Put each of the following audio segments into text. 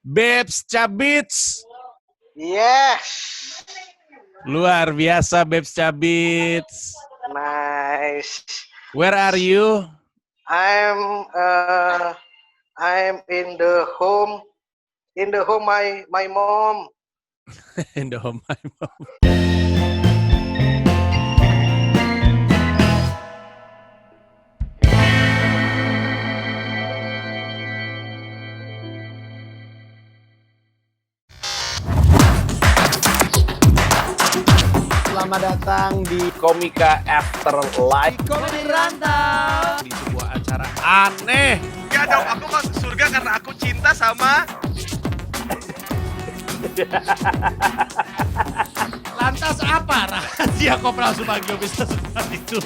Babes Cabits. Yes. Luar biasa Babes Cabits. Nice. Where are you? I'm in the home. In the home my mom. In the home my mom. Selamat datang di Komika Afterlife. Komedi Rantau. Di sebuah acara aneh. Ya dong, aku masuk surga karena aku cinta sama. Lantas apa rahasia Kopral Subagio bisa seperti itu?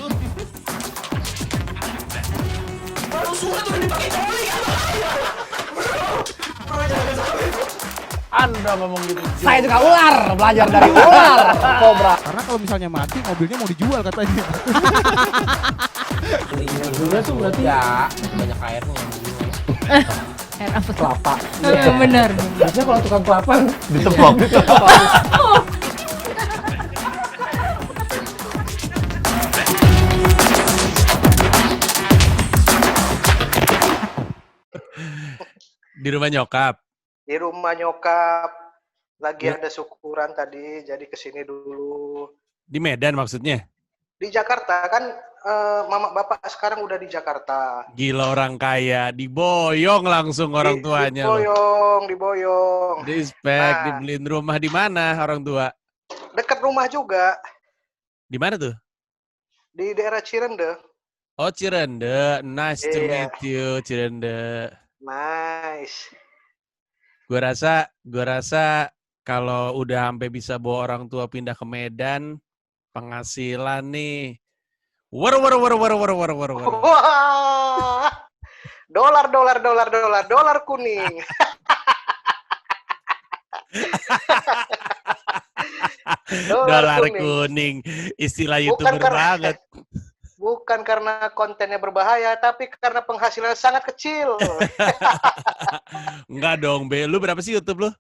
Anda ngomong gitu. Saya juga ular, belajar dari ular. Kobra. Karena kalau misalnya mati, mobilnya mau dijual katanya. Juga tuh berarti ya banyak airnya. Air apa? Kelapa. Bener. Biasanya kalau tukang kelapa ditepok. Di rumah nyokap. Di rumah nyokap. Lagi ada syukuran tadi, jadi kesini dulu. Di Medan maksudnya? Di Jakarta kan, mama bapak sekarang udah di Jakarta. Gila orang kaya, diboyong langsung orang tuanya. Diboyong. Respect, Nah. dibeliin rumah di mana orang tua? Dekat rumah juga, Di mana tuh? di daerah Cirende. Oh Cirende, nice to Iya. meet you Cirende. Nice. Gue rasa kalau udah sampai bisa bawa orang tua pindah ke Medan, penghasilan nih. War. Wah, dolar kuning. Dolar kuning. Istilah YouTuber banget. Bukan karena kontennya berbahaya, tapi karena penghasilannya sangat kecil. Enggak dong, Be. Lu berapa sih YouTube lu?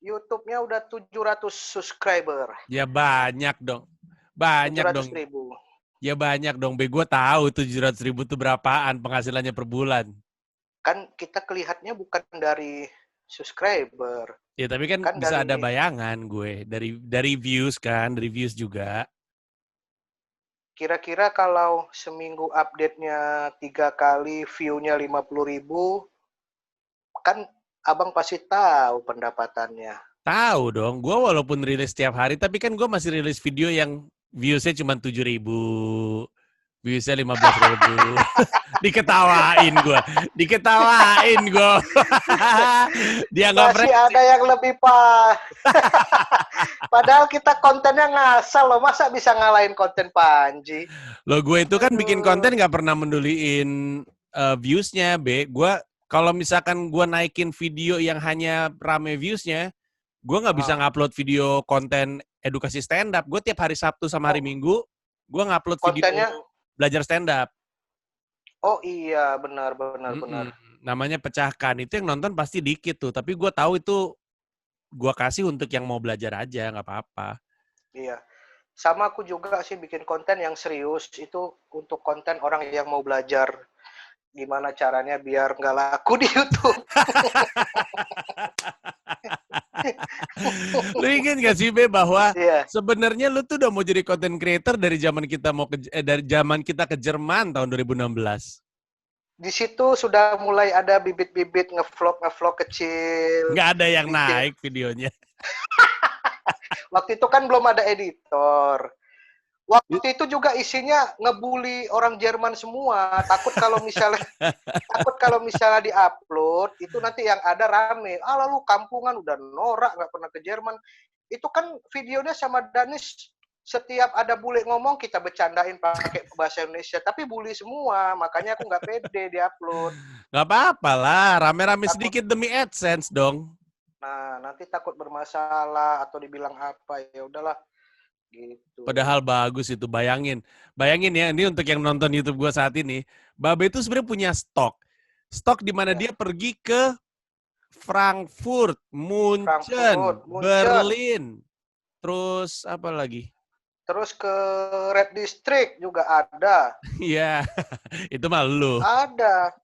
YouTube-nya udah 700 subscriber. Ya banyak dong. Banyak 700 dong. ribu. Ya banyak dong, Be. Gue tahu 700.000 itu berapaan penghasilannya per bulan. Kan kita kelihatnya bukan dari subscriber. Ya tapi kan bisa ada bayangan gue dari views kan, dari views juga. Kira-kira kalau seminggu update-nya 3 kali, view-nya 50.000, kan abang pasti tahu pendapatannya. Tahu dong, gue walaupun rilis setiap hari, tapi kan gue masih rilis video yang views-nya cuma 7.000, views-nya 15.000. Diketawain gue. Dia nggak Masih ada yang lebih Padahal kita kontennya ngasal loh, masa bisa ngalahin konten Panji? Loh gue itu kan bikin konten nggak pernah menduliin views-nya, Be. Gue kalau misalkan gue naikin video yang hanya rame views-nya, gue nggak bisa ngupload video konten edukasi stand up. Gue tiap hari Sabtu sama hari Minggu, gue ngupload kontennya video belajar stand up. Oh iya, benar. Namanya pecahkan. Itu yang nonton pasti dikit tuh. Tapi gue tahu itu gue kasih untuk yang mau belajar aja, nggak apa-apa. Iya. Sama aku juga sih bikin konten yang serius. Itu untuk konten orang yang mau belajar gimana caranya biar nggak laku di YouTube. Lu ingat gak sih, Be, bahwa Iya. sebenarnya lu tuh udah mau jadi content creator dari zaman kita dari zaman kita ke Jerman tahun 2016. Di situ sudah mulai ada bibit-bibit ngevlog kecil. Nggak ada yang naik videonya. Waktu itu kan belum ada editor. Waktu itu juga isinya ngebully orang Jerman semua. Takut kalau misalnya diupload itu nanti yang ada rame. Ah lalu kampungan udah norak nggak pernah ke Jerman. Itu kan videonya sama Danis. Setiap ada bule ngomong kita bercandain pakai bahasa Indonesia, tapi bully semua, makanya aku nggak pede diupload. Nggak apa-apa lah, rame-rame sedikit demi AdSense dong. Nah, nanti takut bermasalah atau dibilang apa, ya udahlah gitu. Padahal bagus itu, bayangin ya, ini untuk yang nonton YouTube gua saat ini, Babe itu sebenarnya punya stok di mana dia pergi ke Frankfurt, Munchen, Munchen. Berlin. Terus apa lagi? Terus ke Red District juga ada. Iya, itu mah lu. Ada.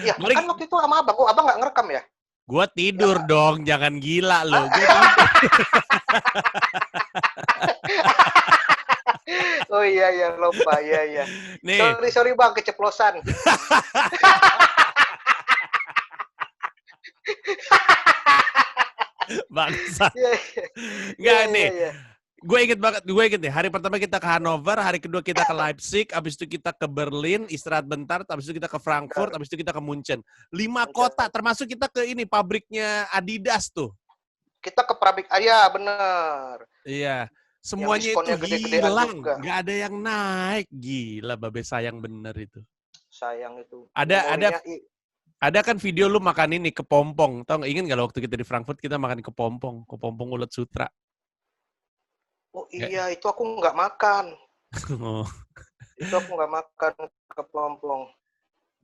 Iya, Paling- kan waktu itu sama abang. Oh, abang nggak ngerekam ya? Gua tidur Ya. dong, jangan gila lo. Oh iya, lupa. Iya. Nih, Sorry bang, keceplosan. bangsa. Iya. Enggak Iya, nih. iya. Gue inget nih. Hari pertama kita ke Hannover, hari kedua kita ke Leipzig, habis itu kita ke Berlin, istirahat bentar, habis itu kita ke Frankfurt, habis itu kita ke Munchen. 5 kota, termasuk kita ke ini pabriknya Adidas tuh. Kita ke pabrik. Ya bener. Iya. Semuanya diskonnya itu gede-gedean hilang, juga. nggak ada yang naik. Gila, babe sayang bener itu. Sayang itu. Ada Memorinya Ada kan video lu makan ini kepompong. Tau nggak, ingin nggak lo waktu kita di Frankfurt kita makan kepompong ulet sutra. Oh iya, itu aku nggak makan. Oh. Itu aku nggak makan kepompong.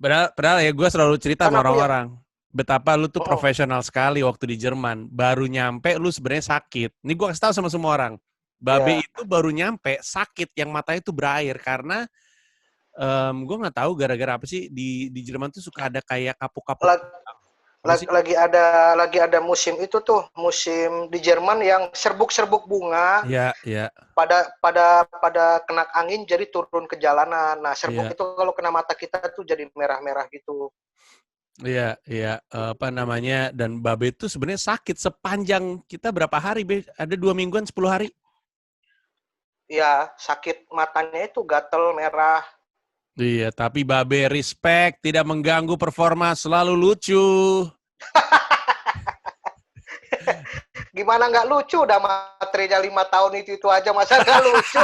Padahal ya gue selalu cerita Kan sama aku ya- orang-orang. Betapa lu tuh Oh. profesional sekali waktu di Jerman. Baru nyampe lu sebenarnya sakit. Ini gue kasih tahu sama semua orang. Babe Ya. itu baru nyampe sakit yang matanya itu berair karena gue nggak tahu gara-gara apa sih di Jerman tuh suka ada kayak kapuk-kapuk. Apa sih? Lagi ada musim itu tuh, musim di Jerman yang serbuk-serbuk bunga Iya. pada kena angin jadi turun ke jalanan. Nah, serbuk Iya. itu kalau kena mata kita tuh jadi merah-merah gitu. Iya, apa namanya, dan Babe itu sebenarnya sakit sepanjang kita berapa hari, Be? Ada 2 mingguan, 10 hari? Ya, sakit matanya itu gatel merah. Iya, tapi Babe respect, tidak mengganggu performa, selalu lucu. Gimana nggak lucu? Udah materinya 5 tahun itu aja, masa nggak lucu?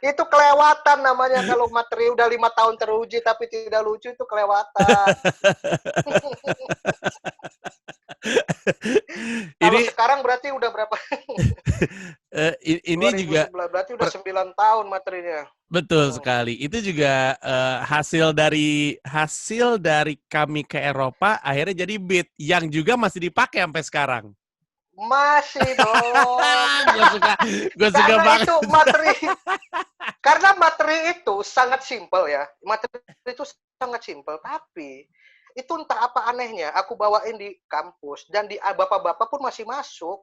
Itu kelewatan namanya kalau materi udah 5 tahun teruji tapi tidak lucu, itu kelewatan. Kalau Ini sekarang berarti udah berapa? ini juga 2011, berarti udah 9 tahun materinya. betul sekali. Itu juga hasil dari kami ke Eropa akhirnya jadi beat yang juga masih dipakai sampai sekarang. Masih dong. Gue suka Karena banget. itu karena materi itu sangat simpel ya. Materi itu sangat simpel, tapi itu entah apa anehnya aku bawain di kampus dan di bapak-bapak pun masih masuk.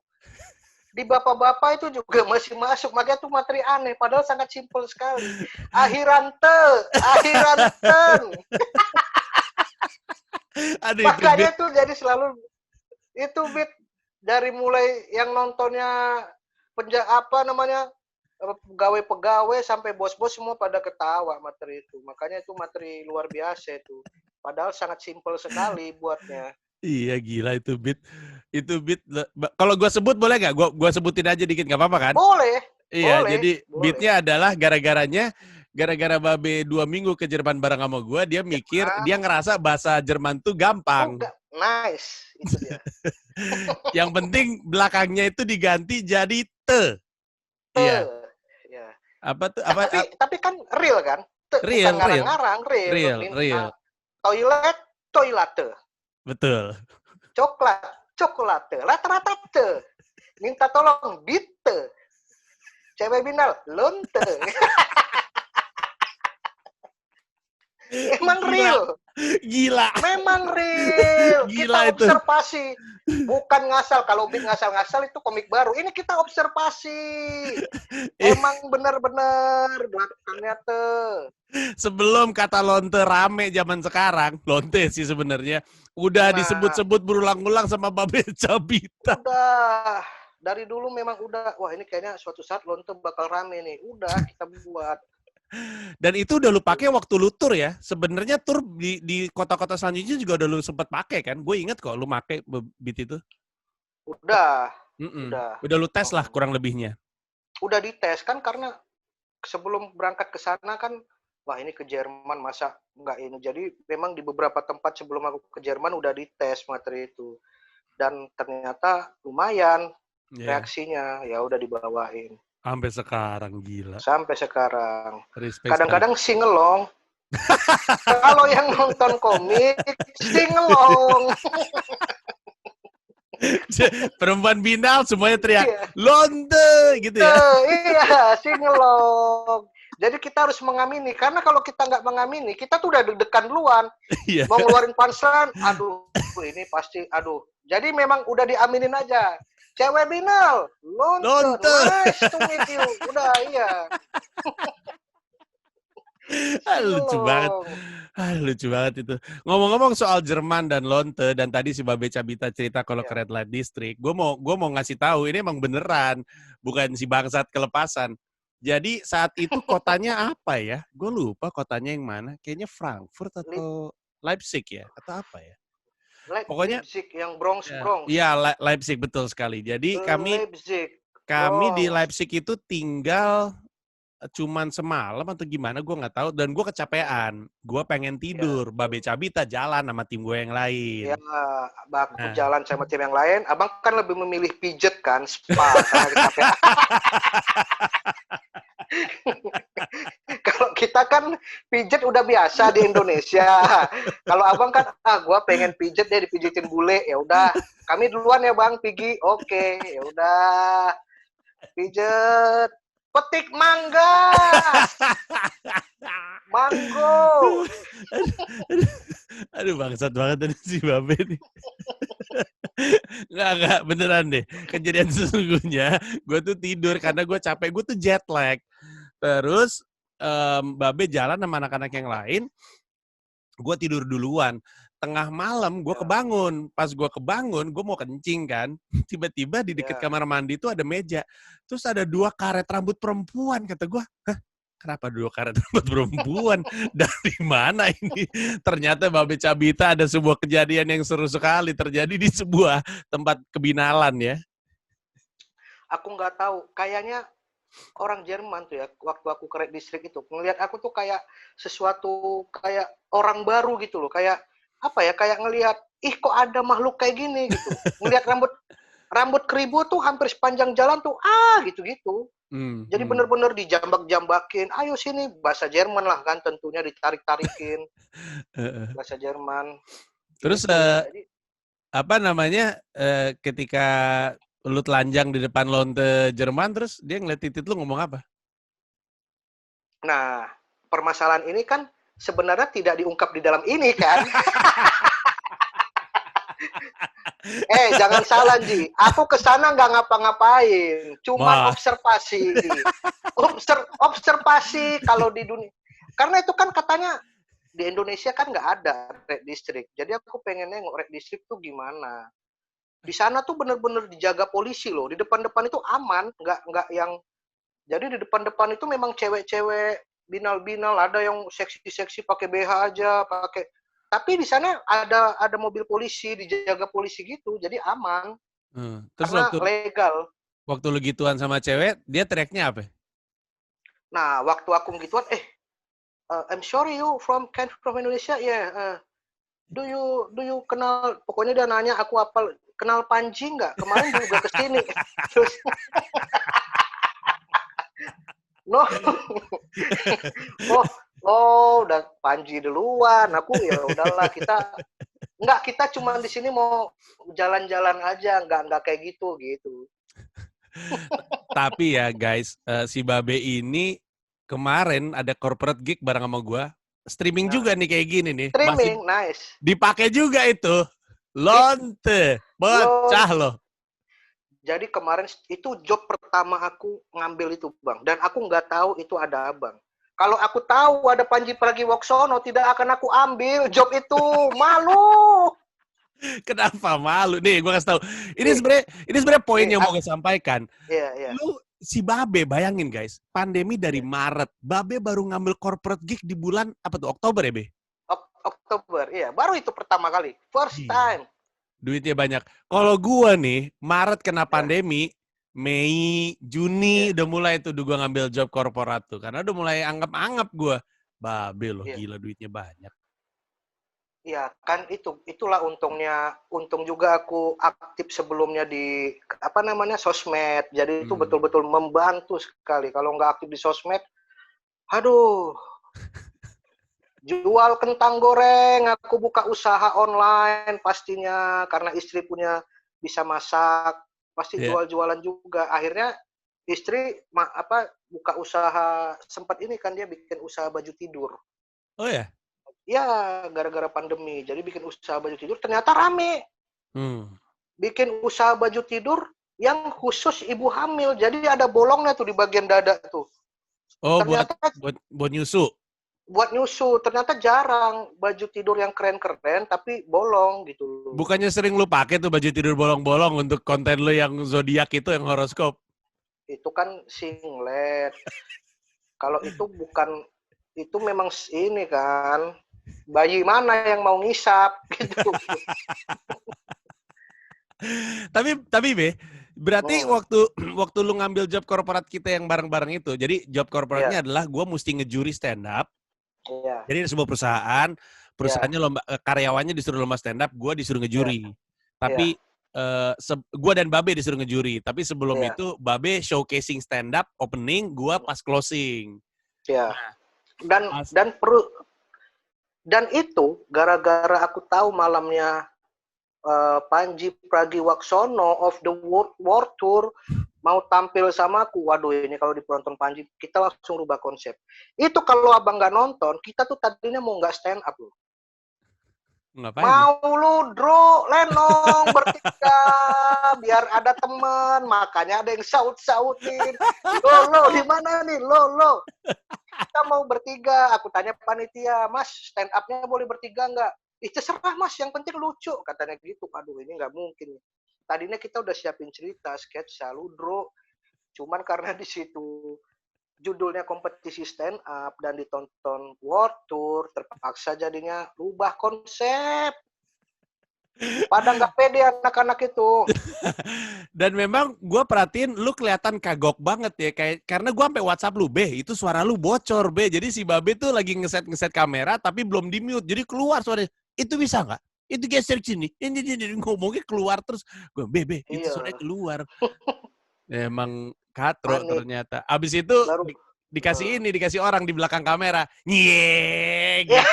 Di bapak-bapak itu juga masih masuk, makanya itu materi aneh padahal sangat simpel sekali. Akhiranten. Aduh, Makanya itu jadi selalu itu beat dari mulai yang nontonnya pegawai-pegawai sampai bos-bos semua pada ketawa materi itu. Makanya itu materi luar biasa itu. Padahal sangat simpel sekali buatnya. Iya gila itu beat. Kalau gue sebut boleh nggak? Gue sebutin aja dikit nggak apa-apa kan? Boleh. Iya, boleh, jadi boleh. beatnya adalah gara-gara Babe 2 minggu ke Jerman bareng sama gue, dia mikir, dia ngerasa bahasa Jerman tuh gampang. Nice, itu dia. Yang penting belakangnya itu diganti jadi te. Iya. Ya. Apa tuh? Tapi kan real kan? Real, bukan ngarang-ngarang, real. Real. Toilet, toilate. Betul. Coklat, cokolate. Rata-rata te. Minta tolong, bite. Cewek binal, lonte. Emang real. Gila. Memang real. Gila Kita itu. observasi. Bukan ngasal. Kalau beat ngasal-ngasal itu komik baru. Ini kita observasi. Emang benar-benar belakangnya tuh. Sebelum kata lonte rame zaman sekarang, lonte sih sebenarnya, udah Nah. disebut-sebut berulang-ulang sama Babe Cabita. Udah. Dari dulu memang udah. Wah, ini kayaknya suatu saat lonte bakal rame nih. Udah kita buat. Dan itu udah lu pakai waktu lu tur ya. Sebenarnya tur di kota-kota selanjutnya juga udah lu sempat pakai kan? Gue inget kok lu pakai beat itu. Udah. Udah lu tes lah kurang lebihnya. Udah dites kan karena sebelum berangkat ke sana kan, wah ini ke Jerman masa nggak ini. Jadi memang di beberapa tempat sebelum aku ke Jerman udah dites materi itu. Dan ternyata lumayan reaksinya. Ya udah dibawain. Sampai sekarang gila. Sampai sekarang. Respect Kadang-kadang singelong. Kalau yang nonton komik, singelong. Perempuan binal semuanya teriak, Iya. lonte gitu ya. Iya, singelong. Jadi kita harus mengamini, karena kalau kita nggak mengamini, kita tuh udah deg-degan duluan. Iya. Mau ngeluarin punchline, aduh, ini pasti, aduh. Jadi memang udah diaminin aja. Cewek binal, lonte, Lonte. nice to meet you. Udah, iya. Lucu banget. Singelong. Lucu banget itu. Ngomong-ngomong soal Jerman dan Lonte, dan tadi si Babe Cabita cerita kalau ke Iya. Red Light District, gue mau ngasih tahu ini emang beneran, bukan si bangsat kelepasan. Jadi saat itu kotanya apa ya? Gue lupa kotanya yang mana. Kayaknya Frankfurt atau Leipzig ya, atau apa ya? Pokoknya Leipzig yang Bronx. iya Leipzig betul sekali. Jadi kami Leipzig. di Bronx. Leipzig itu tinggal cuman semalam atau gimana gue nggak tahu, dan gue kecapean, gue pengen tidur. Babe Cabita jalan sama tim gue yang lain. Ya, aku Nah. jalan sama tim yang lain. Abang kan lebih memilih pijet kan, spa karena kecapean. Kalau kita kan pijet udah biasa di Indonesia. Kalau abang kan, gua pengen pijet deh, dipijitin bule. Ya udah, kami duluan ya bang, Pigi. Oke, ya udah, pijet. Petik mangga, mango. Aduh bangsat banget tadi si Babe nih. Nggak, beneran deh. Kejadian sesungguhnya, gue tuh tidur karena gue capek, gue tuh jet lag. Terus Babe jalan sama anak-anak yang lain, gue tidur duluan. Tengah malam gue kebangun. Pas gue kebangun, gue mau kencing kan. Tiba-tiba di dekat kamar mandi itu ada meja. Terus ada 2 karet rambut perempuan. Kata gue, hah? Kenapa 2 karet rambut perempuan? Dari mana ini? Ternyata Babe Cabita ada sebuah kejadian yang seru sekali terjadi di sebuah tempat kebinalan ya. Aku nggak tahu, kayaknya orang Jerman tuh ya, waktu aku ke Red District itu, ngelihat aku tuh kayak sesuatu, kayak orang baru gitu loh, kayak apa ya, kayak ngelihat, ih kok ada makhluk kayak gini gitu. Ngelihat rambut keribu tuh hampir sepanjang jalan tuh, gitu-gitu. Jadi bener-bener dijambak-jambakin, ayo sini, bahasa Jerman lah kan tentunya, ditarik-tarikin, bahasa Jerman. Terus Gitu. Jadi, apa namanya, ketika lu telanjang di depan Lonte Jerman, terus dia ngeliat titit lu ngomong apa? nah, permasalahan ini kan sebenarnya tidak diungkap di dalam ini kan. Jangan salah Ji, aku kesana nggak ngapa-ngapain, cuma observasi. Observasi kalau di dunia. Karena itu kan katanya di Indonesia kan nggak ada Red District, jadi aku pengen nengok Red District tuh gimana. Di sana tuh bener-bener dijaga polisi loh, di depan-depan itu aman, nggak yang. Jadi di depan-depan itu memang cewek-cewek binal-binal, ada yang seksi-seksi pakai BH aja, pakai. Tapi di sana ada mobil polisi, dijaga polisi gitu, jadi aman. Terus karena legal. Waktu lu gituan sama cewek, dia teriaknya apa? Nah, waktu aku gituan, I'm sorry you came from Indonesia, yeah. Do you kenal? Pokoknya dia nanya aku apa, kenal Panji nggak? Kemarin juga kesini. Terus no. Udah Panji duluan. Aku ya udahlah, kita cuma di sini mau jalan-jalan aja, nggak kayak gitu. Tapi ya guys, si Babe ini kemarin ada corporate gig bareng sama gua, streaming juga nih kayak gini nih. Streaming, masih nice. Dipakai juga itu. Lonte, pecah loh. Jadi kemarin itu job pertama aku ngambil itu bang, dan aku nggak tahu itu ada abang. Kalau aku tahu ada Panji Pragiwaksono, tidak akan aku ambil job itu. Malu. Kenapa malu? Nih, gue kasih tahu. Ini sebenarnya poin yang mau gue sampaikan. Iya. Lu si Babe, bayangin guys, pandemi dari Maret, Babe baru ngambil corporate gig di bulan apa tuh? Oktober ya, Be? Oktober, iya. Baru itu pertama kali, first time. Duitnya banyak. Kalau gue nih, Maret kena pandemi, Mei, Juni udah mulai tuh gue ngambil job korporat tuh, karena udah mulai anggap-anggap gue. Babe loh, gila duitnya banyak. Iya, kan itulah untungnya. Untung juga aku aktif sebelumnya di sosmed. Jadi itu betul-betul membantu sekali. Kalau nggak aktif di sosmed, aduh. Jual kentang goreng, aku buka usaha online pastinya karena istri punya bisa masak, pasti Iya. jual-jualan juga. Akhirnya istri buka usaha sempat ini kan dia bikin usaha baju tidur. Oh ya? Ya, gara-gara pandemi. Jadi bikin usaha baju tidur ternyata rame. Hmm. Bikin usaha baju tidur yang khusus ibu hamil. Jadi ada bolongnya tuh di bagian dada tuh. Oh, Ternyata buat nyusu. buat nyusu, ternyata jarang baju tidur yang keren-keren tapi bolong gitu. Bukannya sering lu pakai tuh baju tidur bolong-bolong untuk konten lu yang zodiak itu, yang horoskop? Itu kan singlet. Kalau itu bukan, itu memang ini kan, bayi mana yang mau ngisap gitu. Tapi Be, berarti waktu lu ngambil job korporat kita yang bareng-bareng itu, jadi job korporatnya adalah gue mesti ngejuri stand up. Iya. Jadi ada sebuah perusahaannya lomba, karyawannya disuruh lomba stand up, gue disuruh ngejuri. Tapi gue dan Babe disuruh ngejuri. Tapi sebelum itu Babe showcasing stand up opening, gue pas closing. Iya. Dan itu gara-gara aku tahu malamnya Panji Pragiwaksono of the World Tour mau tampil sama aku. Waduh, ini kalau di penonton Panji kita langsung rubah konsep. Itu kalau abang nggak nonton, kita tuh tadinya mau nggak stand up loh. Ngapain? Mau lu lenong bertiga biar ada temen, makanya ada yang sautin. Lo di mana nih? Lo. Kita mau bertiga. Aku tanya panitia, Mas, stand up-nya boleh bertiga nggak? Terserah Mas, yang penting lucu, katanya gitu. Aduh, ini nggak mungkin. Tadinya kita udah siapin cerita, sketsa, ludro. Cuman karena di situ judulnya kompetisi stand up dan ditonton World Tour, terpaksa jadinya rubah konsep. Pada nggak pede anak-anak itu. Dan memang gue perhatiin lu kelihatan kagok banget ya, karena gue sampai WhatsApp lu, Be, itu suara lu bocor, Be. Jadi si Babe tuh lagi ngeset kamera tapi belum di mute, jadi keluar suaranya. Itu bisa nggak? Itu geser sini. Ini ngomongnya keluar terus. Gue, Be, itu suaranya keluar. Emang katro ternyata. Abis itu dikasih orang di belakang kamera. Nye gitu.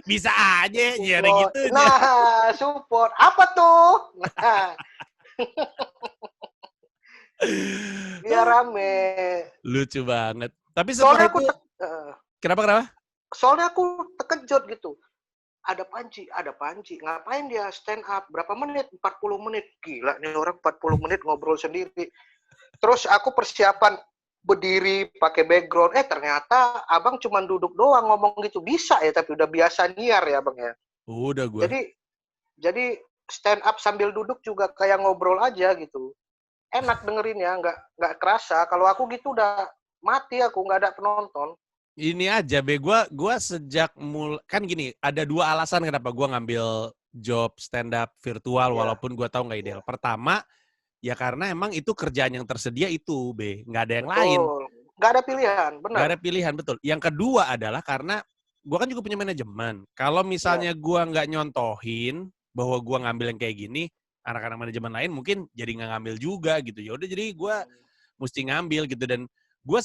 Bisa aja nyari gitu. Nah, support. Apa tuh? Nah. Biar rame. Lucu banget. Tapi setelah itu kenapa? Soalnya aku terkejut gitu. Ada Panji. Ngapain dia stand up? Berapa menit? 40 menit. Gila nih orang 40 menit ngobrol sendiri. Terus aku persiapan berdiri pakai background. Ternyata abang cuma duduk doang ngomong gitu. Bisa ya, tapi udah biasa nyiar ya abang ya. Udah gue. Jadi stand up sambil duduk juga kayak ngobrol aja gitu. Enak dengerinnya, nggak kerasa. Kalau aku gitu udah mati aku, nggak ada penonton. Ini aja, Be, gue sejak kan gini, ada dua alasan kenapa gue ngambil job stand up virtual walaupun gue tahu nggak ideal. Pertama, ya karena emang itu kerjaan yang tersedia itu, Be, nggak ada yang lain. Nggak ada pilihan, benar. Nggak ada pilihan, betul. Yang kedua adalah karena gue kan juga punya manajemen. Kalau misalnya gue nggak nyontohin bahwa gue ngambil yang kayak gini, anak-anak manajemen lain mungkin jadi nggak ngambil juga gitu. Ya udah, jadi gue mesti ngambil gitu. Dan gue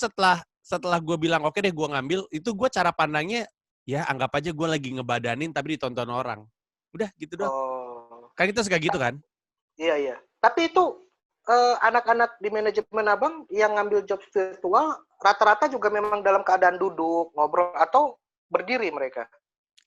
setelah gue bilang oke deh gue ngambil, itu gue cara pandangnya ya anggap aja gue lagi ngebadanin tapi ditonton orang. Udah gitu doang. Kan kita suka gitu kan? Iya. Tapi itu anak-anak di manajemen abang yang ngambil job virtual rata-rata juga memang dalam keadaan duduk, ngobrol, atau berdiri mereka?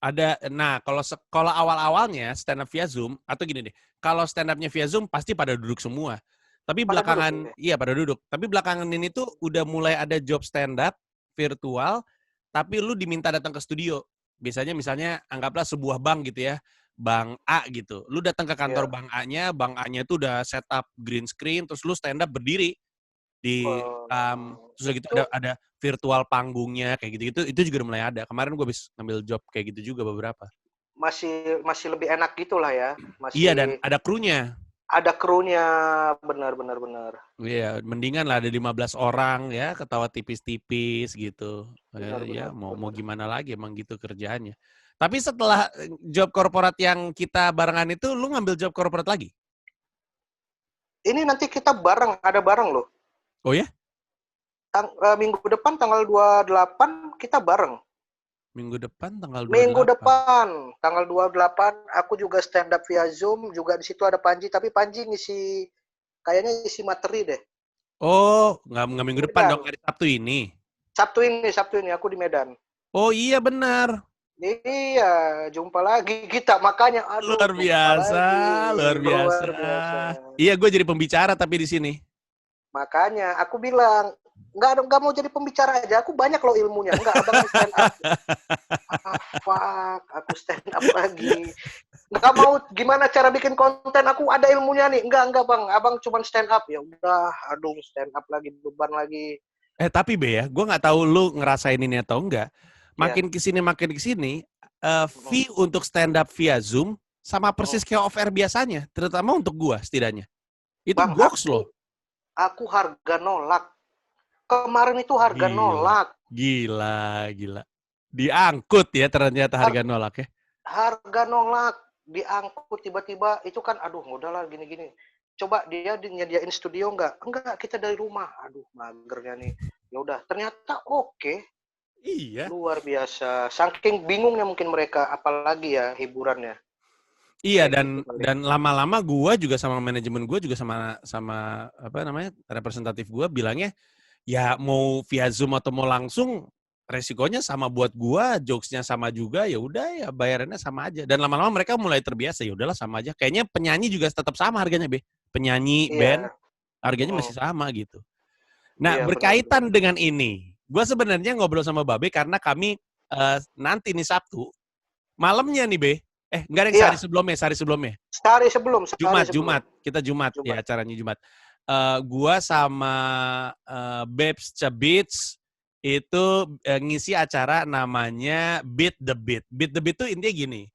Ada. Nah, kalau awal-awalnya stand up via Zoom, atau gini deh, kalau stand up-nya via Zoom pasti pada duduk semua. Tapi belakangan, pada duduk. Tapi belakangan ini tuh udah mulai ada job stand up virtual, tapi lu diminta datang ke studio. Biasanya misalnya anggaplah sebuah bank gitu ya, Bank A gitu. Lu datang ke kantor Bank A-nya tuh udah setup green screen, terus lu stand up berdiri di terus gitu ada virtual panggungnya kayak gitu-gitu. Itu juga udah mulai ada. Kemarin gue habis ngambil job kayak gitu juga beberapa. Masih lebih enak gitulah ya. Iya, dan ada krunya. Ada krunya, benar. Iya, mendingan lah ada 15 orang ya, ketawa tipis-tipis gitu. Benar. Mau gimana lagi, emang gitu kerjaannya. Tapi setelah job korporat yang kita barengan itu, lu ngambil job korporat lagi? Ini nanti kita ada bareng loh. Oh ya? Minggu depan tanggal 28 kita bareng. Minggu depan tanggal 28. Minggu depan, tanggal 28, aku juga stand up via Zoom. Juga di situ ada Panji, tapi Panji kayaknya isi materi deh. Oh, nggak minggu depan Medan. dong, hari Sabtu ini. Sabtu ini aku di Medan. Oh iya benar. Iya, jumpa lagi kita. Makanya, aduh, Luar jumpa biasa, lagi. luar biasa. Iya, gue jadi pembicara tapi di sini. Makanya aku bilang, nggak mau jadi pembicara aja. Aku banyak loh ilmunya. Enggak, abang stand up. Fuck, aku stand up lagi. Nggak mau gimana cara bikin konten. Aku ada ilmunya nih. Enggak bang. Abang cuma stand up. Ya udah, aduh stand up lagi, beban lagi. Tapi Be ya, gue nggak tahu lu ngerasain ini atau enggak. Iya. Makin kesini, fee untuk stand up via Zoom sama persis kayak off air biasanya, terutama untuk gue setidaknya. Itu Bang, goks loh. Aku harga nolak. Kemarin itu harga nolak. Gila. Diangkut ya ternyata harga nolak ya. Harga nolak, diangkut tiba-tiba. Itu kan, aduh udahlah gini-gini. Coba dia nyediain studio enggak? Enggak, kita dari rumah. Aduh, magernya nih. Ya udah, ternyata oke. Iya. Luar biasa. Saking bingungnya mungkin mereka, apalagi ya hiburannya. Iya, Kayak dan lama-lama gue juga sama manajemen gue juga sama apa namanya representatif gue bilangnya ya mau via Zoom atau mau langsung resikonya sama buat gue, jokesnya sama juga, ya udah ya bayarannya sama aja. Dan lama-lama mereka mulai terbiasa, ya udahlah sama aja. Kayaknya penyanyi juga tetap sama harganya, Be. Penyanyi, band, harganya masih sama gitu. Nah, Iya, berkaitan dengan ini, gue sebenarnya ngobrol sama Babe karena kami nanti nih Sabtu, malamnya nih, Be. Enggak ada yang sehari sebelumnya. Sehari sebelum. Jumat. Kita Jumat. Ya acaranya Jumat. Gua sama Babes Cebits itu ngisi acara namanya Beat the Beat. Beat the Beat itu intinya gini.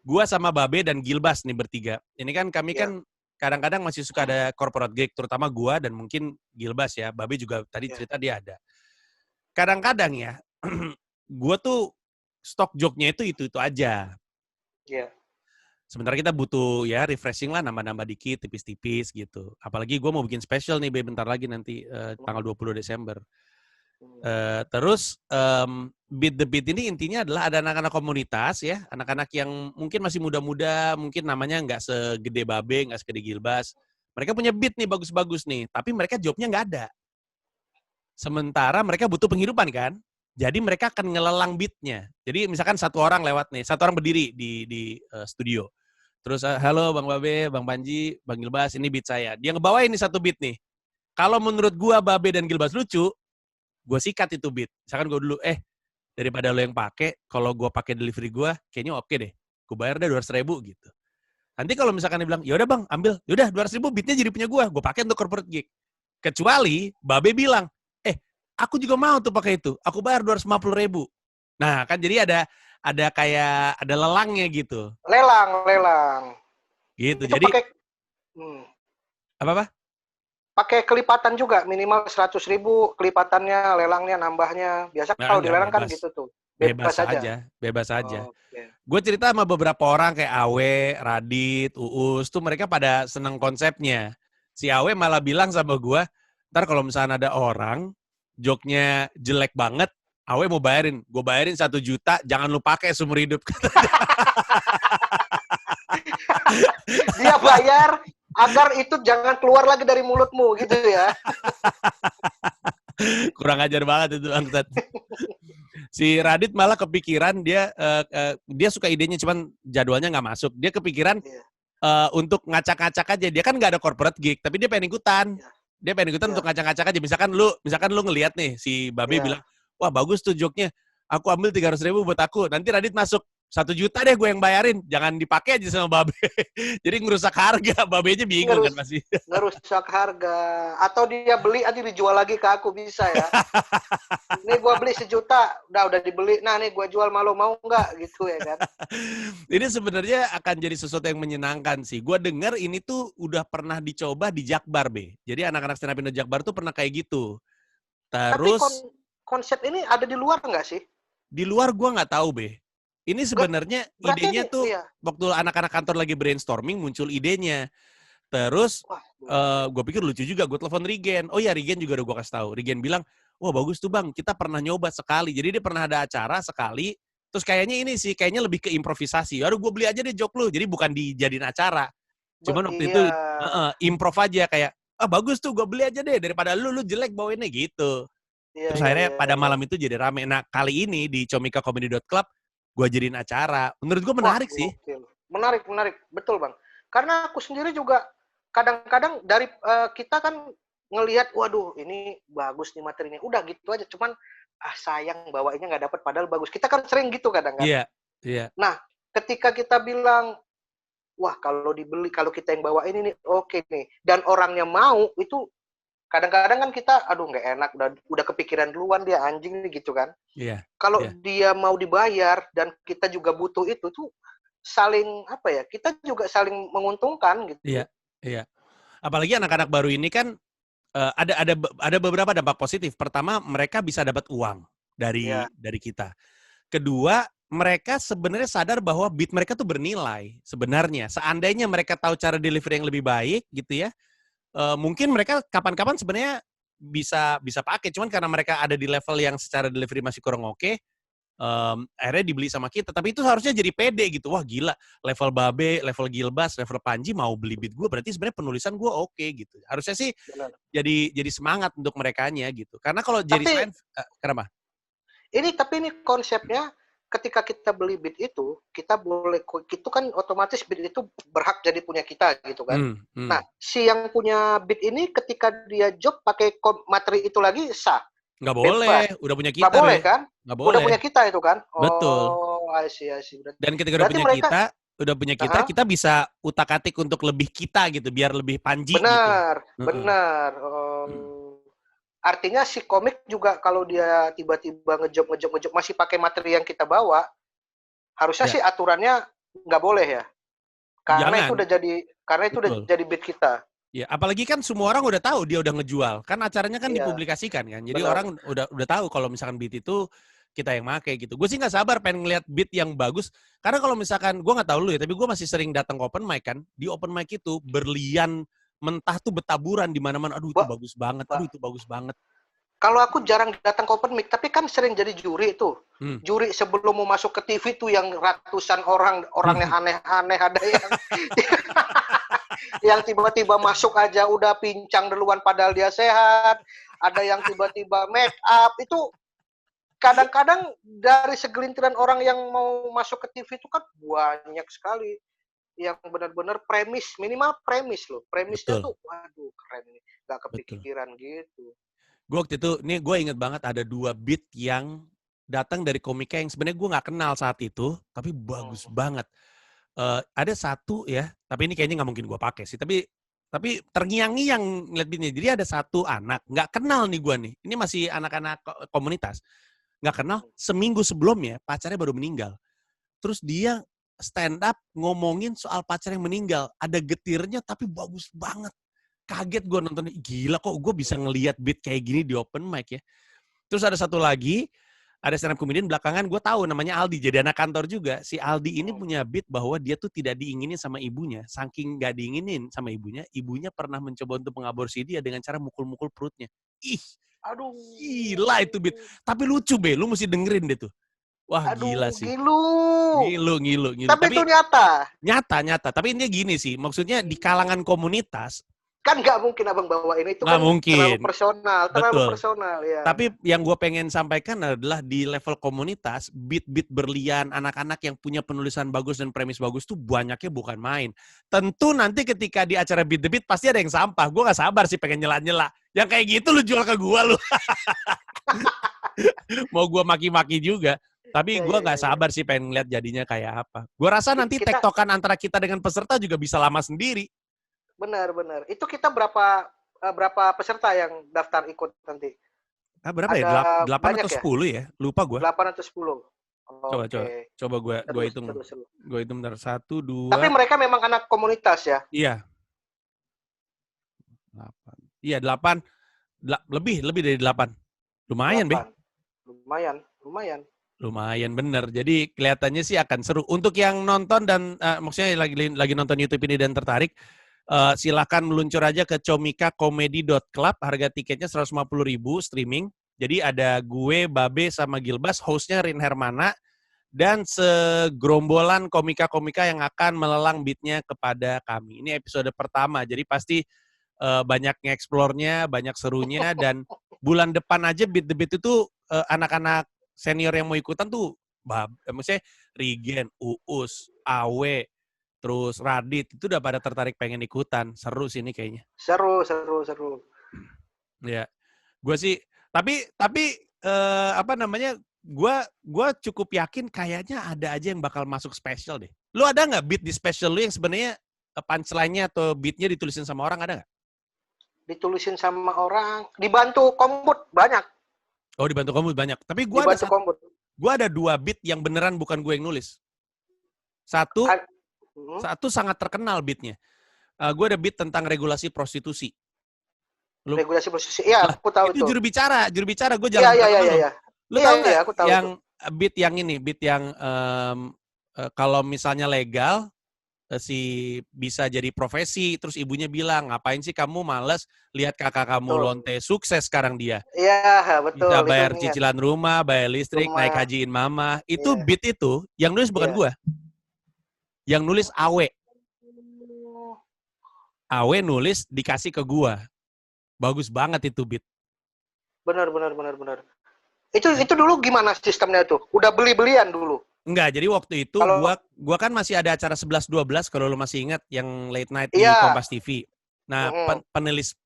Gua sama Babe dan Gilbas nih bertiga. Ini kan kami kan kadang-kadang masih suka ada corporate gig, terutama gua dan mungkin Gilbas ya. Babe juga tadi cerita dia ada. Kadang-kadang ya, gua tuh stok joke-nya itu aja. Iya. Sementara kita butuh ya refreshing lah, nambah-nambah dikit, tipis-tipis gitu. Apalagi gue mau bikin special nih, Be, bentar lagi nanti tanggal 20 Desember. Terus Beat the Beat ini intinya adalah ada anak-anak komunitas ya, anak-anak yang mungkin masih muda-muda, mungkin namanya nggak segede Babe, nggak segede Gilbas. Mereka punya beat nih bagus-bagus nih, tapi mereka jobnya nggak ada. Sementara mereka butuh penghidupan kan. Jadi mereka akan ngelelang beatnya. Jadi misalkan satu orang lewat nih, satu orang berdiri di studio. Terus, halo Bang Babe, Bang Panji, Bang Gilbas, ini beat saya. Dia ngebawain nih satu beat nih. Kalau menurut gua Babe dan Gilbas lucu, gua sikat itu beat. Misalkan gua dulu, daripada lo yang pakai, kalau gua pakai delivery gua, kayaknya oke deh. Gua bayar deh 200.000 gitu. Nanti kalau misalkan dia bilang, ya udah Bang, ambil. Ya udah 200.000 beatnya jadi punya gua pakai untuk corporate gig. Kecuali Babe bilang, aku juga mau tuh pakai itu. Aku bayar 250.000. Nah, kan jadi ada kayak ada lelangnya gitu. Lelang. Gitu. Itu jadi apa? Pakai kelipatan juga, minimal 100.000 kelipatannya, lelangnya, nambahnya. Biasa kalau dilelang kan gitu tuh. Bebas aja. Okay. Gue cerita sama beberapa orang kayak Awe, Radit, Uus, tuh mereka pada seneng konsepnya. Si Awe malah bilang sama gue, ntar kalau misalnya ada orang joknya jelek banget, Awe mau bayarin. Gue bayarin 1 juta, jangan lu pakai seumur hidup. Dia bayar agar itu jangan keluar lagi dari mulutmu, gitu ya. Kurang ajar banget itu, Bangsat. Si Radit malah kepikiran, dia suka idenya, cuman jadwalnya nggak masuk. Dia kepikiran untuk ngacak-ngacak aja. Dia kan nggak ada corporate gig, tapi dia pengen ikutan. Dia pengen ikutan untuk ngacak-ngacak aja. Misalkan lu ngelihat nih, si Babe bilang, wah bagus tuh joknya, aku ambil 300.000 buat aku. Nanti Radit masuk, 1 juta deh gue yang bayarin. Jangan dipakai aja sama Babe. Jadi ngerusak harga. Babenya bingung kan masih. Ngerusak harga. Atau dia beli, nanti dijual lagi ke aku, bisa ya. Ini gue beli 1 juta, udah dibeli. Nah nih gue jual, malu mau nggak? Gitu ya kan. Ini sebenarnya akan jadi sesuatu yang menyenangkan sih. Gue dengar ini tuh udah pernah dicoba di Jakbar, Be. Jadi anak-anak stand up Indo Jakbar tuh pernah kayak gitu. Terus tapi konsep ini ada di luar nggak sih? Di luar gue nggak tahu, Be. Ini sebenarnya idenya tuh waktu anak-anak kantor lagi brainstorming muncul idenya. Terus gue pikir lucu juga, gue telepon Rigen. Oh ya, Rigen juga udah gue kasih tahu. Rigen bilang, wah bagus tuh bang, kita pernah nyoba sekali. Jadi dia pernah ada acara sekali, terus kayaknya lebih ke improvisasi. Aduh gue beli aja deh joke lu, jadi bukan dijadiin acara. Cuman waktu itu Iya. improv aja kayak, bagus tuh gue beli aja deh, daripada lu jelek bawainnya gitu. Iya, Terus iya, akhirnya iya, pada iya. malam itu jadi rame. Nah kali ini di comikacomedy.club, gue jadiin acara. Menurut gue Wah, menarik sih. gokil. Menarik, menarik. Betul, Bang. Karena aku sendiri juga kadang-kadang dari kita kan ngelihat, waduh, ini bagus nih materinya. Udah gitu aja. Cuman, sayang bawainnya nggak dapat padahal bagus. Kita kan sering gitu kadang kan. Iya, iya. Nah, ketika kita bilang, wah kalau dibeli, kalau kita yang bawa ini nih, oke nih. Dan orangnya mau, itu kadang-kadang kan kita, aduh nggak enak, udah kepikiran duluan dia anjing nih gitu kan. Iya. Kalau Iya. dia mau dibayar dan kita juga butuh itu tuh saling apa ya? Kita juga saling menguntungkan gitu. Iya, iya. Apalagi anak-anak baru ini kan ada beberapa dampak positif. Pertama, mereka bisa dapat uang Iya. dari kita. Kedua, mereka sebenarnya sadar bahwa beat mereka tuh bernilai sebenarnya. Seandainya mereka tahu cara delivery yang lebih baik gitu ya, mungkin mereka kapan-kapan sebenarnya bisa pakai. Cuman karena mereka ada di level yang secara delivery masih kurang oke, akhirnya dibeli sama kita. Tapi itu harusnya jadi pede gitu. Wah gila, level Babe, level Gilbas, level Panji mau beli beat gue, berarti sebenarnya penulisan gue oke gitu. Harusnya sih Benar. jadi semangat untuk merekanya gitu. Karena kalau jadi Tapi selain, kenapa? ini konsepnya ketika kita beli beat itu, kita boleh itu kan otomatis beat itu berhak jadi punya kita gitu kan. Nah, si yang punya beat ini ketika dia job pakai materi itu lagi sah. Nggak Bebas. boleh, udah punya kita. Nggak boleh kan? Nggak Udah boleh. punya kita itu kan? Betul. Oh, I see. Dan ketika udah Berarti punya mereka, kita, kita bisa utak-atik untuk lebih kita gitu, biar lebih Panji gitu. benar, Mm-mm. benar. Artinya si komik juga kalau dia tiba-tiba ngejob masih pakai materi yang kita bawa, harusnya Ya. sih aturannya nggak boleh ya. Karena Jangan. itu udah Betul. jadi beat kita. Ya, apalagi kan semua orang udah tahu dia udah ngejual. Kan acaranya kan Iya. dipublikasikan kan. Jadi Benar. orang udah tahu kalau misalkan beat itu kita yang make gitu. Gue sih nggak sabar pengen ngeliat beat yang bagus. Karena kalau misalkan, gue nggak tahu lu ya, tapi gue masih sering datang ke open mic kan. Di open mic itu berlian mentah tuh bertaburan di mana-mana. Aduh itu bagus banget. Aduh itu bagus banget. Kalau aku jarang datang ke open mic, tapi kan sering jadi juri tuh. Juri sebelum mau masuk ke TV tuh yang ratusan orangnya aneh-aneh, ada yang tiba-tiba masuk aja udah pincang duluan padahal dia sehat. Ada yang tiba-tiba make up. Itu kadang-kadang dari segelintiran orang yang mau masuk ke TV itu kan banyak sekali yang benar-benar minimal premis loh. Premisnya tuh, waduh keren nih. Gak kepikiran gitu. Gue waktu itu, gue inget banget ada 2 beat yang datang dari komika yang sebenarnya gue nggak kenal saat itu, tapi bagus banget. Ada satu ya, tapi ini kayaknya nggak mungkin gue pakai sih. Tapi terngiang-ngiang ngeliat beatnya. Jadi ada satu anak, nggak kenal nih gue nih. Ini masih anak-anak komunitas. Nggak kenal, seminggu sebelumnya pacarnya baru meninggal. Terus dia stand up ngomongin soal pacar yang meninggal. Ada getirnya tapi bagus banget. Kaget gue nonton, gila kok gue bisa ngelihat beat kayak gini di open mic ya. Terus ada satu lagi, ada stand up comedian belakangan gue tahu namanya Aldi, jadi anak kantor juga. Si Aldi ini punya beat bahwa dia tuh tidak diinginin sama ibunya. Saking gak diinginin sama ibunya pernah mencoba untuk mengaborsi dia dengan cara mukul-mukul perutnya. Ih, aduh, gila itu beat. Tapi lucu be, lu mesti dengerin deh tuh. Wah gila sih. Ngilu. Tapi itu nyata. Nyata. Tapi intinya gini sih, maksudnya di kalangan komunitas, kan nggak mungkin abang bawa ini itu nggak kan mungkin. terlalu personal ya. Tapi yang gue pengen sampaikan adalah di level komunitas, beat-beat berlian, anak-anak yang punya penulisan bagus dan premis bagus tuh banyaknya bukan main. Tentu nanti ketika di acara Beat the Beat pasti ada yang sampah. Gue nggak sabar sih pengen nyela-nyela. Yang kayak gitu lu jual ke gue lu. Mau gue maki-maki juga. Tapi gue nggak sabar sih pengen ngeliat jadinya kayak apa. Gue rasa nanti tektokan antara kita dengan peserta juga bisa lama sendiri. Benar. Itu kita berapa peserta yang daftar ikut nanti? Berapa ya? 8 atau 10 ya? Lupa gue. 8 atau 10. Coba gue hitung. Gue hitung bentar. 1, 2. Tapi mereka memang anak komunitas ya? Iya. 8. Iya, 8. Lebih dari 8. Lumayan, 8. Be. Lumayan bener. Jadi kelihatannya sih akan seru. Untuk yang nonton dan maksudnya lagi nonton YouTube ini dan tertarik, silakan meluncur aja ke comikacomedy.club. Harga tiketnya 150.000 streaming. Jadi ada gue, Babe, sama Gilbas, hostnya Rin Hermana, dan segerombolan komika-komika yang akan melelang beatnya kepada kami. Ini episode pertama, jadi pasti banyak nge-explore-nya, banyak serunya, dan bulan depan aja Beat the Beat itu anak-anak senior yang mau ikutan tuh, maksudnya Rigen, Uus, Awe, terus Radit, itu udah pada tertarik pengen ikutan. Seru sih ini kayaknya. Seru. Ya, gue sih, tapi apa namanya, gue cukup yakin kayaknya ada aja yang bakal masuk special deh. Lu ada nggak beat di special lu yang sebenarnya punchline-nya atau beatnya ditulisin sama orang, ada nggak? Ditulisin sama orang, dibantu Kombut banyak. Oh, dibantu kamu banyak. Tapi Dibantu Kombut. gue ada 2 beat yang beneran bukan gue yang nulis. Satu sangat terkenal beatnya. Gue ada beat tentang regulasi prostitusi. Regulasi prostitusi. Iya, aku tahu itu. Juru bicara gue jalan. Iya. Lu tahu nggak? Aku tahu Yang beat yang ini, beat yang kalau misalnya legal si bisa jadi profesi, terus ibunya bilang, ngapain sih kamu males lihat kakak kamu lonte sukses sekarang dia. Iya, betul. Bisa bayar cicilan rumah, bayar listrik, naik hajiin mama. Itu beat itu, yang nulis bukan gua. Yang nulis Awe. Awe nulis dikasih ke gua. Bagus banget itu beat. Benar. Itu dulu gimana sistemnya tuh? Udah beli-belian dulu? Enggak, jadi waktu itu gua kan masih ada acara 11-12 kalau lu masih ingat yang late night di Kompas TV. Nah,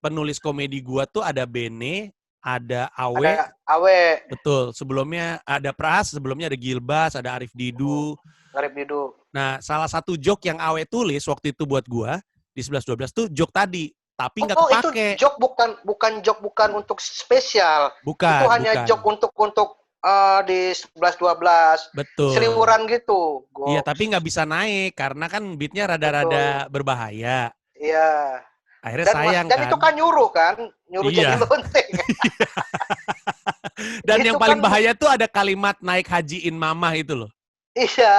penulis komedi gua tuh ada Bene, ada Awe. Ada Awe. Betul, sebelumnya ada Pras, sebelumnya ada Gilbas, ada Arif Didu. Nah, salah satu joke yang Awe tulis waktu itu buat gua di 11-12 tuh joke tadi, tapi nggak kepake. Itu joke bukan untuk spesial. Bukan. Itu hanya joke untuk di 11-12. Betul. Seliwuran gitu. Iya, tapi nggak bisa naik karena kan beatnya rada-rada berbahaya. Iya. Akhirnya sayang dan itu kan nyuruh jadi lonteng. Dan itu yang paling kan bahaya tuh ada kalimat naik hajiin mamah itu loh. Iya.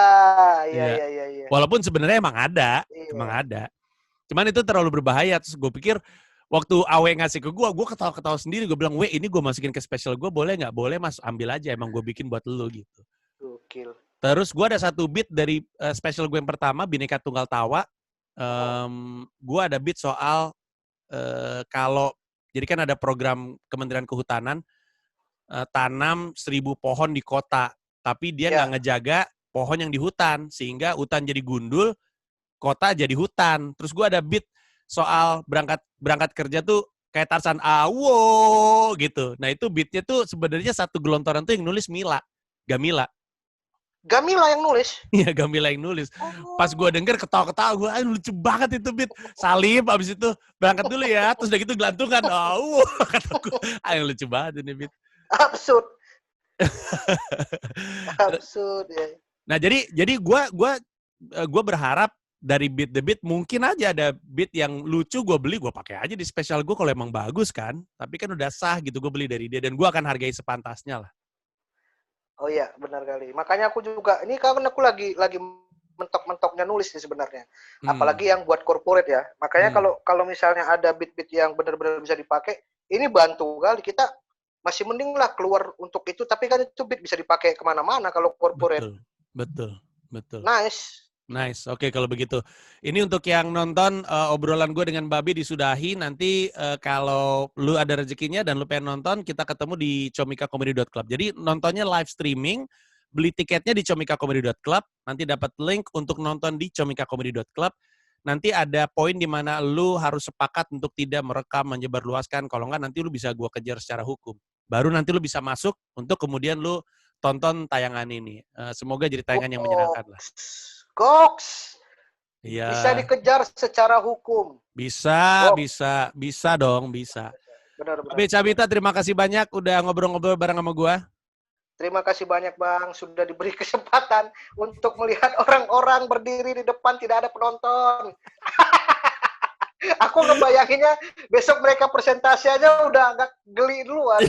Walaupun sebenarnya emang ada. Cuman itu terlalu berbahaya. Terus gue pikir waktu Awe ngasih ke gue ketawa-ketawa sendiri. Gue bilang, ini gue masukin ke special gue, boleh nggak? Boleh mas, ambil aja. Emang gue bikin buat lu gitu. Gokil. Terus gue ada satu beat dari special gue yang pertama, Bhinneka Tunggal Tawa. Gue ada beat soal jadi kan ada program Kementerian Kehutanan, tanam 1.000 pohon di kota. Tapi dia nggak ngejaga pohon yang di hutan. Sehingga hutan jadi gundul, kota jadi hutan. Terus gue ada beat soal berangkat kerja tuh kayak Tarzan awo gitu. Nah itu beatnya tuh sebenarnya satu gelontoran tuh yang nulis Gamila yang nulis? Iya, Gamila yang nulis. Pas gue denger ketawa-ketawa, gue lucu banget itu beat. Salim abis itu berangkat dulu ya, terus udah gitu gelantungan. Kata gue, lucu banget ini beat. Absurd ya. Nah jadi gue berharap dari Beat the Beat mungkin aja ada beat yang lucu gue beli, gue pakai aja di spesial gue kalau emang bagus kan. Tapi kan udah sah gitu, gue beli dari dia dan gue akan hargai sepantasnya lah. Oh iya, benar kali. Makanya aku juga ini kan aku lagi mentok-mentoknya nulis nih sebenarnya. Apalagi yang buat corporate ya. Makanya kalau misalnya ada beat-beat yang benar-benar bisa dipakai, ini bantu kali kita. Masih mending lah keluar untuk itu, tapi kan itu beat bisa dipakai kemana-mana kalau corporate. Betul. Nice. Oke, kalau begitu. Ini untuk yang nonton obrolan gue dengan Babi disudahi. Nanti kalau lu ada rezekinya dan lu pengen nonton, kita ketemu di comikacomedy.club. Jadi nontonnya live streaming, beli tiketnya di comikacomedy.club, nanti dapat link untuk nonton di comikacomedy.club. Nanti ada poin di mana lu harus sepakat untuk tidak merekam, menyebarluaskan. Kalau enggak nanti lu bisa gue kejar secara hukum. Baru nanti lu bisa masuk untuk kemudian lu tonton tayangan ini. Semoga jadi tayangan yang menyenangkan lah. Goks. Iya. Bisa dikejar secara hukum. Bisa dong. Benar. Babe Cabita, terima kasih banyak udah ngobrol-ngobrol bareng sama gua. Terima kasih banyak Bang, sudah diberi kesempatan untuk melihat orang-orang berdiri di depan tidak ada penonton. Aku ngebayanginnya besok mereka presentasi aja udah agak geli duluan.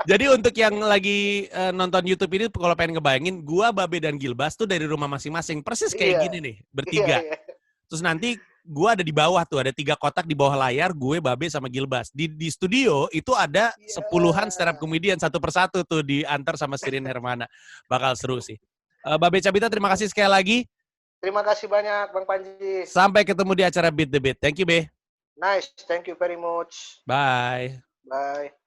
Jadi untuk yang lagi nonton YouTube ini, kalau pengen ngebayangin, gua, Babe, dan Gilbas tuh dari rumah masing-masing. Persis kayak gini nih, bertiga. Terus nanti gue ada di bawah tuh, ada 3 kotak di bawah layar, gue, Babe, sama Gilbas. Di studio itu ada sepuluhan stand up comedian satu persatu tuh diantar sama Sirin Hermana. Bakal seru sih. Babe Cabita, terima kasih sekali lagi. Terima kasih banyak Bang Panji. Sampai ketemu di acara Beat the Beat. Thank you, Be. Nice, thank you very much. Bye. Bye.